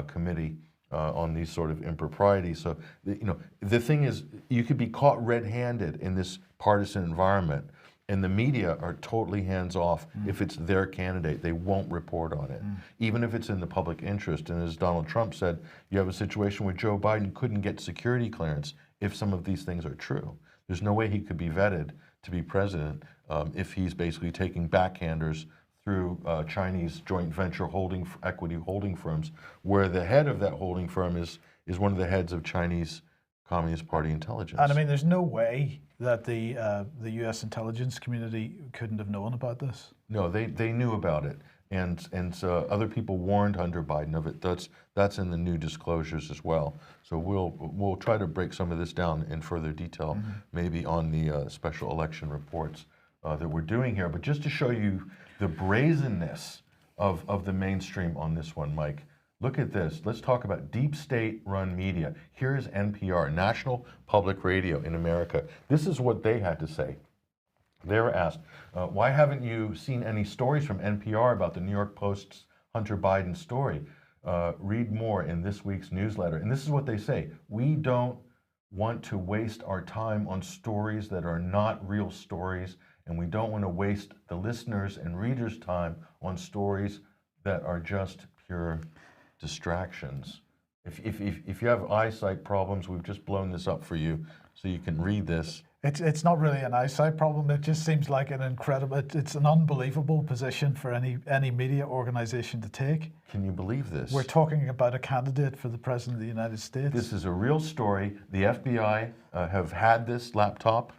committee on these sort of improprieties. So, the thing is, you could be caught red-handed in this partisan environment, and the media are totally hands-off. If it's their candidate, they won't report on it, even if it's in the public interest. And as Donald Trump said, you have a situation where Joe Biden couldn't get security clearance if some of these things are true. There's no way he could be vetted to be president if he's basically taking backhanders through Chinese joint venture equity holding firms, where the head of that holding firm is one of the heads of Chinese Communist Party intelligence. And I mean, there's no way that the U.S. intelligence community couldn't have known about this. No, they knew about it, and so other people warned Hunter Biden of it. That's in the new disclosures as well. So we'll try to break some of this down in further detail, maybe on the special election reports that we're doing here. But just to show you the brazenness of the mainstream on this one, Mike. Look at this. Let's talk about deep state-run media. Here's NPR, National Public Radio in America. This is what they had to say. They were asked, why haven't you seen any stories from NPR about the New York Post's Hunter Biden story? Read more in this week's newsletter. And this is what they say. We don't want to waste our time on stories that are not real stories, and we don't want to waste the listeners' and readers' time on stories that are just pure distractions. If you have eyesight problems, we've just blown this up for you so you can read this. It's not really an eyesight problem. It just seems like it's an unbelievable position for any media organization to take. Can you believe this? We're talking about a candidate for the President of the United States. This is a real story. The FBI have had this laptop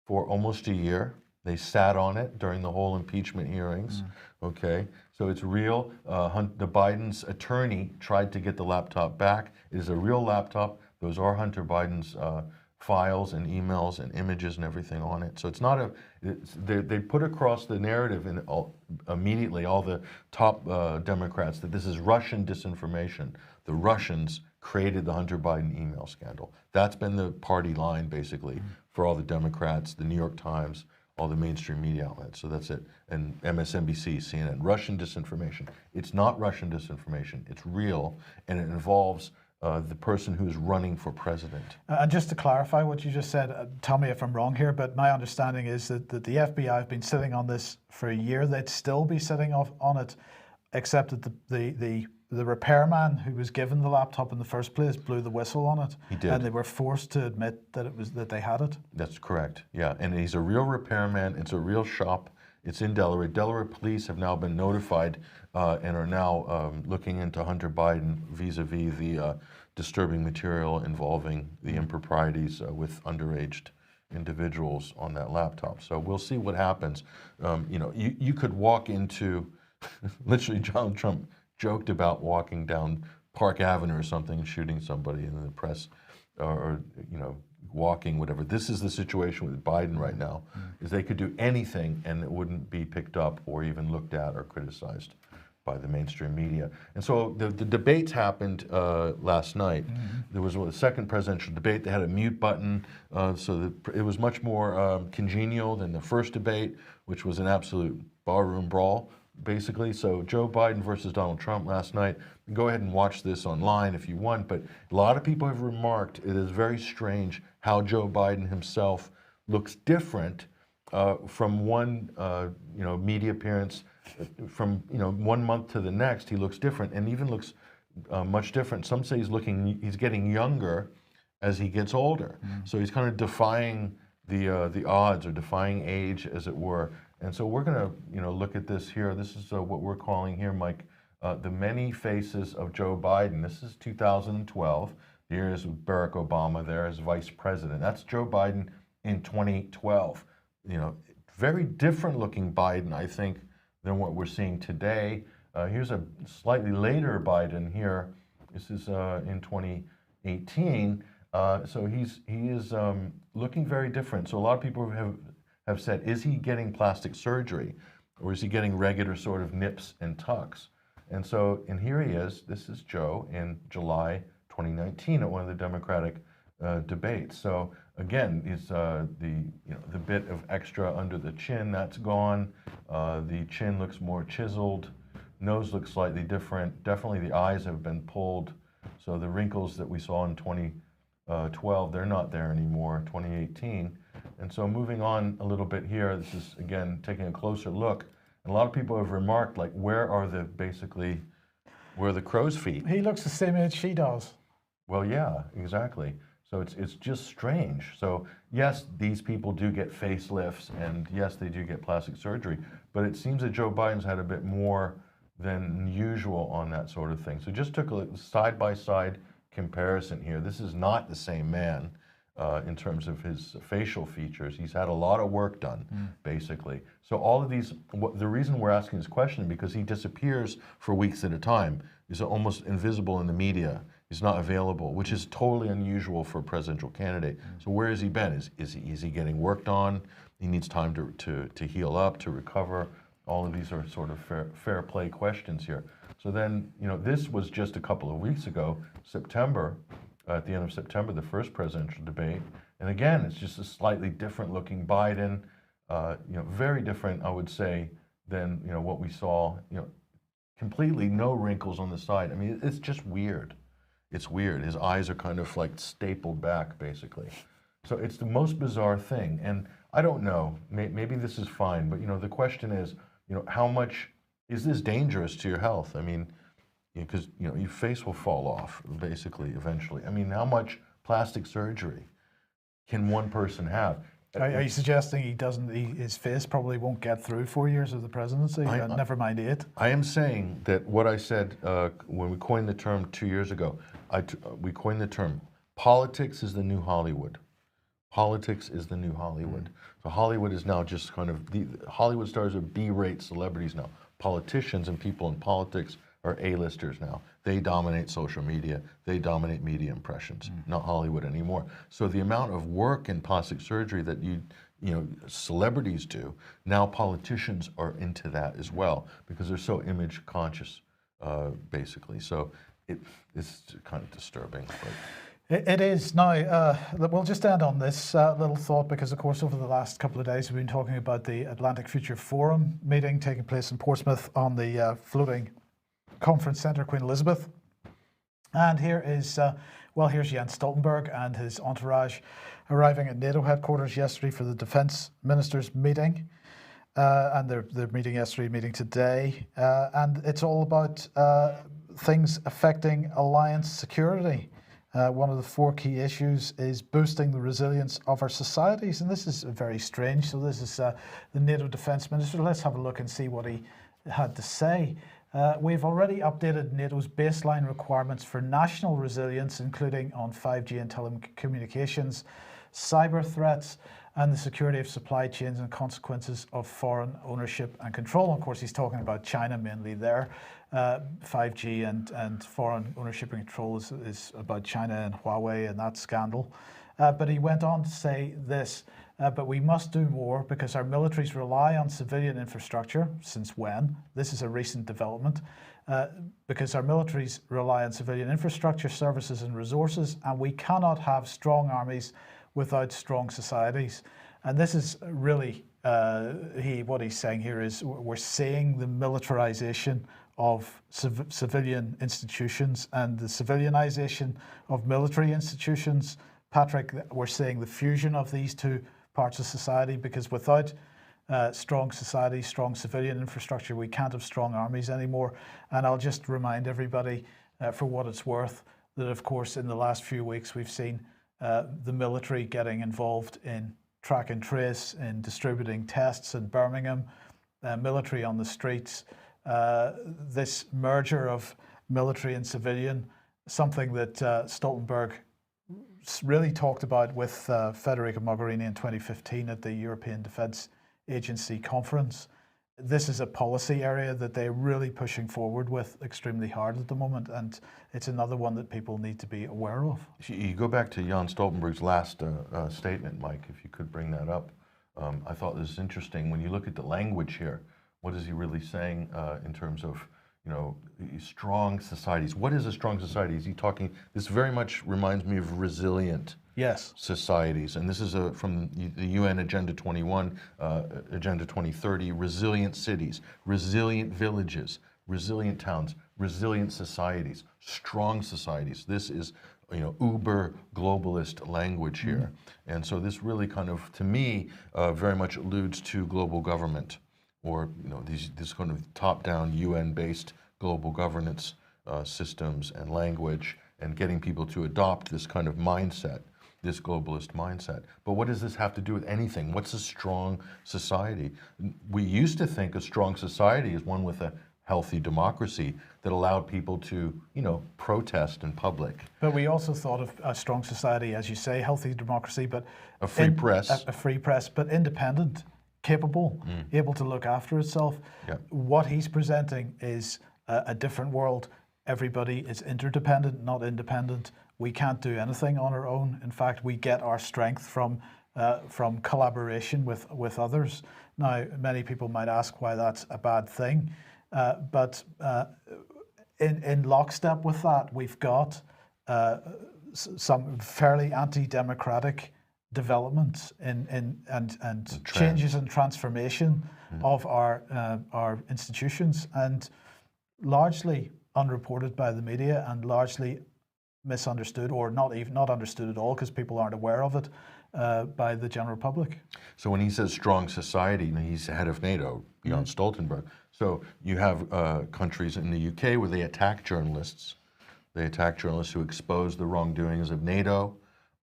for almost a year. They sat on it during the whole impeachment hearings. Okay, so it's real. The Biden's attorney tried to get the laptop back. It is a real laptop. Those are Hunter Biden's files and emails and images and everything on it. So it's not they put across the narrative immediately, all the top Democrats, that this is Russian disinformation. The Russians created the Hunter Biden email scandal. That's been the party line, basically, for all the Democrats, the New York Times, all the mainstream media outlets. So that's it. And MSNBC, CNN, Russian disinformation. It's not Russian disinformation. It's real, and it involves the person who is running for president. And just to clarify what you just said, tell me if I'm wrong here, but my understanding is that the FBI have been sitting on this for a year. They'd still be sitting on it, except that the repairman who was given the laptop in the first place blew the whistle on it. He did. And they were forced to admit that they had it. That's correct, yeah. And he's a real repairman. It's a real shop. It's in Delaware. Delaware police have now been notified and are now looking into Hunter Biden vis-a-vis disturbing material involving the improprieties with underage individuals on that laptop. So we'll see what happens. You know, you could walk into, literally Donald Trump joked about walking down Park Avenue or something and shooting somebody in the press, or you know, walking, whatever. This is the situation with Biden right now, is they could do anything and it wouldn't be picked up or even looked at or criticized by the mainstream media. And so the debates happened last night. There was a second presidential debate. They had a mute button, so it was much more congenial than the first debate, which was an absolute barroom brawl, basically. So Joe Biden versus Donald Trump last night. Go ahead and watch this online if you want, but a lot of people have remarked it is very strange how Joe Biden himself looks different from one you know, media appearance. From, you know, 1 month to the next, he looks different, and even looks much different. Some say he's getting younger as he gets older. So he's kind of defying the odds, or defying age, as it were. And so we're going to, you know, look at this here. This is what we're calling here, Mike, the many faces of Joe Biden. This is 2012. Here is Barack Obama there as vice president. That's Joe Biden in 2012. You know, very different looking Biden, I think, than what we're seeing today. Here's a slightly later Biden here. This is in 2018. So he is looking very different. So a lot of people have said, is he getting plastic surgery, or is he getting regular sort of nips and tucks? And so, and here he is. This is Joe in July 2019 at one of the Democratic debates. So again, is the bit of extra under the chin, that's gone. The chin looks more chiseled. Nose looks slightly different. Definitely the eyes have been pulled. So the wrinkles that we saw in 2012, they're not there anymore, 2018. And so moving on a little bit here, this is again taking a closer look. And a lot of people have remarked, like, where are the crow's feet? He looks the same age she does. Well, yeah, exactly. So it's just strange. So yes, these people do get facelifts, and yes, they do get plastic surgery, but it seems that Joe Biden's had a bit more than usual on that sort of thing. So just took a side-by-side comparison here. This is not the same man in terms of his facial features. He's had a lot of work done, basically. So all of these, the reason we're asking this question, because he disappears for weeks at a time. He's almost invisible in the media. He's not available, which is totally unusual for a presidential candidate. So where has he been? Is he getting worked on? He needs time to heal up, to recover. All of these are sort of fair play questions here. So then, you know, this was just a couple of weeks ago, September, at the end of September, the first presidential debate. And again, it's just a slightly different looking Biden, you know, very different, I would say, than, you know, what we saw, you know, completely no wrinkles on the side. I mean, it's just weird. It's weird. His eyes are kind of like stapled back, basically. So it's the most bizarre thing. And I don't know, maybe this is fine, but, you know, the question is, you know, how much is this dangerous to your health? I mean, because, you know, your face will fall off, basically, eventually. I mean, how much plastic surgery can one person have? Are you suggesting his face probably won't get through 4 years of the presidency, never mind 8? I am saying that what I said when we coined the term 2 years ago, we coined the term, politics is the new Hollywood. Politics is the new Hollywood. So Hollywood is now just kind of, Hollywood stars are B-rate celebrities now. Politicians and people in politics are A-listers now. They dominate social media. They dominate media impressions, not Hollywood anymore. So the amount of work in plastic surgery that you know, celebrities do, now politicians are into that as well, because they're so image conscious, basically. So it's kind of disturbing. But. It is. Now, we'll just end on this little thought, because, of course, over the last couple of days, we've been talking about the Atlantic Future Forum meeting taking place in Portsmouth on the floating conference centre, Queen Elizabeth. And here is, here's Jens Stoltenberg and his entourage arriving at NATO headquarters yesterday for the defence ministers meeting. And they're meeting yesterday, meeting today. And it's all about things affecting alliance security. One of the 4 key issues is boosting the resilience of our societies. And this is very strange. So this is the NATO defence minister. Let's have a look and see what he had to say. We've already updated NATO's baseline requirements for national resilience, including on 5G and telecommunications, cyber threats, and the security of supply chains and consequences of foreign ownership and control. And of course, he's talking about China mainly there. 5G and foreign ownership and control is about China and Huawei and that scandal. But he went on to say this, but we must do more because our militaries rely on civilian infrastructure. Since when? This is a recent development. Because our militaries rely on civilian infrastructure, services and resources, and we cannot have strong armies without strong societies. And this is really, what he's saying here is we're seeing the militarization of civilian institutions and the civilianization of military institutions. Patrick, we're seeing the fusion of these two parts of society, because without strong society, strong civilian infrastructure, we can't have strong armies anymore. And I'll just remind everybody, for what it's worth, that of course in the last few weeks we've seen the military getting involved in track and trace, in distributing tests in Birmingham, military on the streets. This merger of military and civilian, something that Stoltenberg really talked about with Federica Mogherini in 2015 at the European Defence Agency conference. This is a policy area that they're really pushing forward with extremely hard at the moment, and it's another one that people need to be aware of. You go back to Jan Stoltenberg's last statement, Mike, if you could bring that up. I thought this was interesting. When you look at the language here, what is he really saying in terms of, strong societies? What is a strong society? Is he talking, this very much reminds me of resilient societies. And this is from the UN Agenda 21, Agenda 2030, resilient cities, resilient villages, resilient towns, resilient societies, strong societies. This is, uber globalist language here. And so this really kind of, to me, very much alludes to global government, or this kind of top-down UN-based global governance systems and language, and getting people to adopt this kind of mindset, this globalist mindset. But what does this have to do with anything? What's a strong society? We used to think a strong society is one with a healthy democracy that allowed people to, protest in public. But we also thought of a strong society, as you say, healthy democracy, but a free press. A free press, but independent, capable, able to look after itself. Yeah. What he's presenting is a different world. Everybody is interdependent, not independent. We can't do anything on our own. In fact, we get our strength from collaboration with others. Now, many people might ask why that's a bad thing, but in lockstep with that, we've got some fairly anti-democratic developments and changes and transformation of our institutions, and largely unreported by the media and largely misunderstood, or not understood at all, because people aren't aware of it by the general public. So when he says strong society, he's head of NATO, Jan Stoltenberg. So you have countries in the UK where they attack journalists. They attack journalists who expose the wrongdoings of NATO,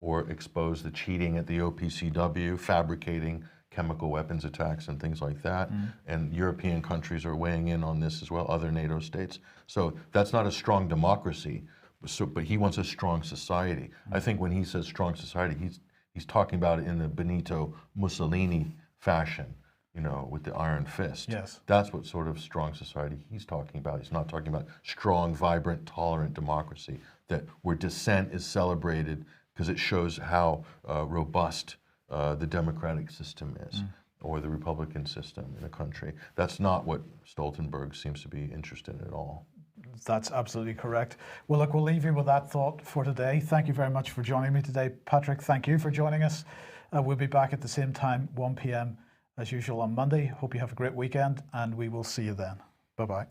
or expose the cheating at the OPCW, fabricating chemical weapons attacks and things like that. And European countries are weighing in on this as well, other NATO states. So that's not a strong democracy, but he wants a strong society. I think when he says strong society, he's talking about it in the Benito Mussolini fashion, with the iron fist. Yes. That's what sort of strong society he's talking about. He's not talking about strong, vibrant, tolerant democracy, where dissent is celebrated because it shows how robust the democratic system is, or the Republican system in a country. That's not what Stoltenberg seems to be interested in at all. That's absolutely correct. Well, look, we'll leave you with that thought for today. Thank you very much for joining me today. Patrick, thank you for joining us. We'll be back at the same time, 1 p.m. as usual on Monday. Hope you have a great weekend, and we will see you then. Bye-bye.